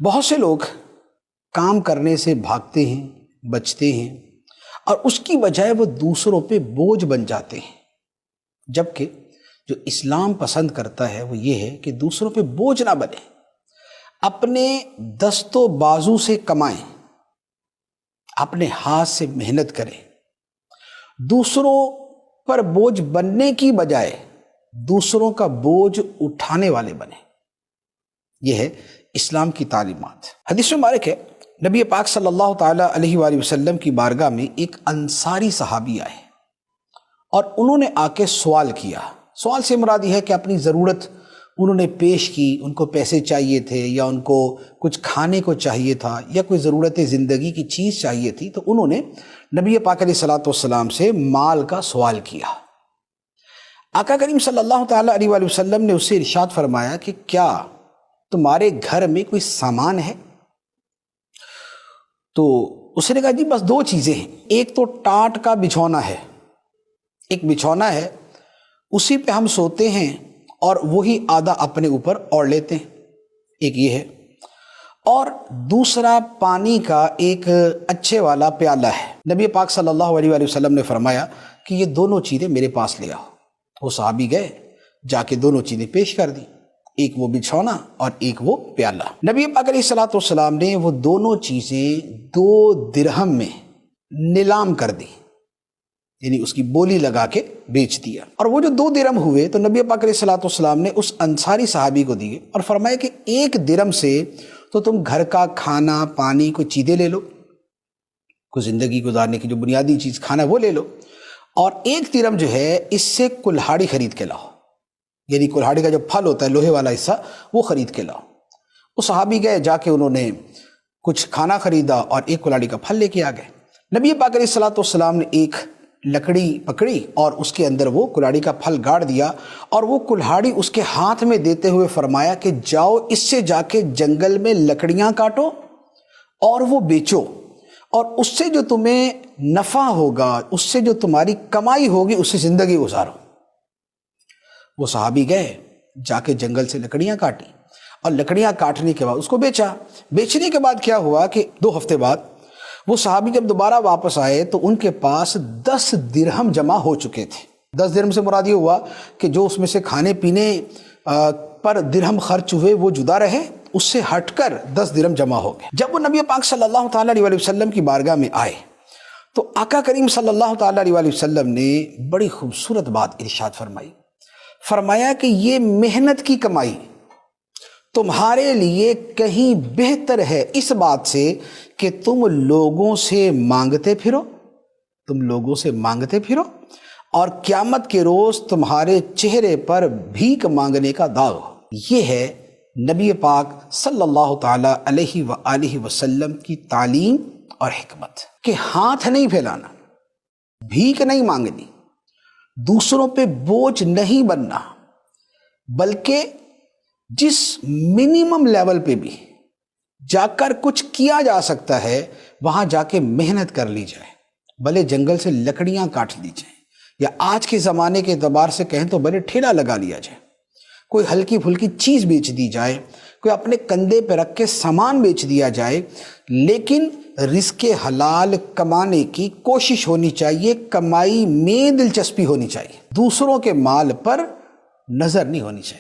بہت سے لوگ کام کرنے سے بھاگتے ہیں، بچتے ہیں، اور اس کی بجائے وہ دوسروں پہ بوجھ بن جاتے ہیں، جبکہ جو اسلام پسند کرتا ہے وہ یہ ہے کہ دوسروں پہ بوجھ نہ بنے، اپنے دست و بازو سے کمائیں، اپنے ہاتھ سے محنت کریں، دوسروں پر بوجھ بننے کی بجائے دوسروں کا بوجھ اٹھانے والے بنیں۔ یہ ہے اسلام کی تعلیمات۔ حدیث مبارک ہے، نبی پاک صلی اللہ تعالیٰ علیہ وآلہ وسلم کی بارگاہ میں ایک انصاری صحابی آئے اور انہوں نے آ کے سوال کیا۔ سوال سے مراد یہ ہے کہ اپنی ضرورت انہوں نے پیش کی، ان کو پیسے چاہیے تھے یا ان کو کچھ کھانے کو چاہیے تھا یا کوئی ضرورت زندگی کی چیز چاہیے تھی، تو انہوں نے نبی پاک علیہ السلام سے مال کا سوال کیا۔ آقا کریم صلی اللہ تعالیٰ علیہ وآلہ وسلم نے اس سے ارشاد فرمایا کہ کیا تمہارے گھر میں کوئی سامان ہے؟ تو اس نے کہا جی بس دو چیزیں ہیں، ایک تو ٹاٹ کا بچھونا ہے، ایک بچھونا ہے اسی پہ ہم سوتے ہیں اور وہی آدھا اپنے اوپر اوڑھ لیتے ہیں، ایک یہ ہے، اور دوسرا پانی کا ایک اچھے والا پیالہ ہے۔ نبی پاک صلی اللہ علیہ وآلہ وسلم نے فرمایا کہ یہ دونوں چیزیں میرے پاس لے آؤ۔ وہ صحابی گئے، جا کے دونوں چیزیں پیش کر دی، ایک وہ بچھونا اور ایک وہ پیالہ۔ نبی پاک علیہ السلام نے وہ دونوں چیزیں 2 درہم میں نیلام کر دی، یعنی اس کی بولی لگا کے بیچ دیا، اور وہ جو 2 درہم ہوئے تو نبی پاک علیہ السلام نے اس انصاری صحابی کو دیے اور فرمایا کہ 1 درہم سے تو تم گھر کا کھانا پانی کو چیزیں لے لو، کوئی زندگی گزارنے کی جو بنیادی چیز کھانا وہ لے لو، اور 1 درہم جو ہے اس سے کلہاڑی خرید کے لاؤ، یعنی کلہاڑی کا جو پھل ہوتا ہے لوہے والا حصہ وہ خرید کے لاؤ۔ وہ صحابی گئے، جا کے انہوں نے کچھ کھانا خریدا اور 1 کلہاڑی کا پھل لے کے آ گئے۔ نبی پاک علیہ السلام نے ایک لکڑی پکڑی اور اس کے اندر وہ کلہاڑی کا پھل گاڑ دیا، اور وہ کلہاڑی اس کے ہاتھ میں دیتے ہوئے فرمایا کہ جاؤ اس سے جا کے جنگل میں لکڑیاں کاٹو اور وہ بیچو، اور اس سے جو تمہیں نفع ہوگا، اس سے جو تمہاری کمائی ہوگی، اس سے زندگی گزارو۔ وہ صحابی گئے، جا کے جنگل سے لکڑیاں کاٹی، اور لکڑیاں کاٹنے کے بعد اس کو بیچا۔ بیچنے کے بعد کیا ہوا کہ 2 ہفتے بعد وہ صحابی جب دوبارہ واپس آئے تو ان کے پاس 10 درہم جمع ہو چکے تھے۔ 10 درہم سے مراد یہ ہوا کہ جو اس میں سے کھانے پینے پر درہم خرچ ہوئے وہ جدا رہے، اس سے ہٹ کر 10 درہم جمع ہو گئے۔ جب وہ نبی پاک صلی اللہ تعالیٰ علیہ وسلم کی بارگاہ میں آئے تو آقا کریم صلی اللہ تعالیٰ علیہ وسلم نے بڑی خوبصورت بات ارشاد فرمائی۔ فرمایا کہ یہ محنت کی کمائی تمہارے لیے کہیں بہتر ہے اس بات سے کہ تم لوگوں سے مانگتے پھرو اور قیامت کے روز تمہارے چہرے پر بھیک مانگنے کا داغ ہو۔ یہ ہے نبی پاک صلی اللہ تعالیٰ علیہ وآلہ وسلم کی تعلیم اور حکمت، کہ ہاتھ نہیں پھیلانا، بھیک نہیں مانگنی، دوسروں پہ بوجھ نہیں بننا، بلکہ جس منیمم لیول پہ بھی جا کر کچھ کیا جا سکتا ہے وہاں جا کے محنت کر لی جائے، بھلے جنگل سے لکڑیاں کاٹ لی جائیں، یا آج کے زمانے کے اعتبار سے کہیں تو بھلے ٹھیلا لگا لیا جائے، کوئی ہلکی پھلکی چیز بیچ دی جائے، کوئی اپنے کندھے پہ رکھ کے سامان بیچ دیا جائے، لیکن رزق حلال کمانے کی کوشش ہونی چاہیے، کمائی میں دلچسپی ہونی چاہیے، دوسروں کے مال پر نظر نہیں ہونی چاہیے۔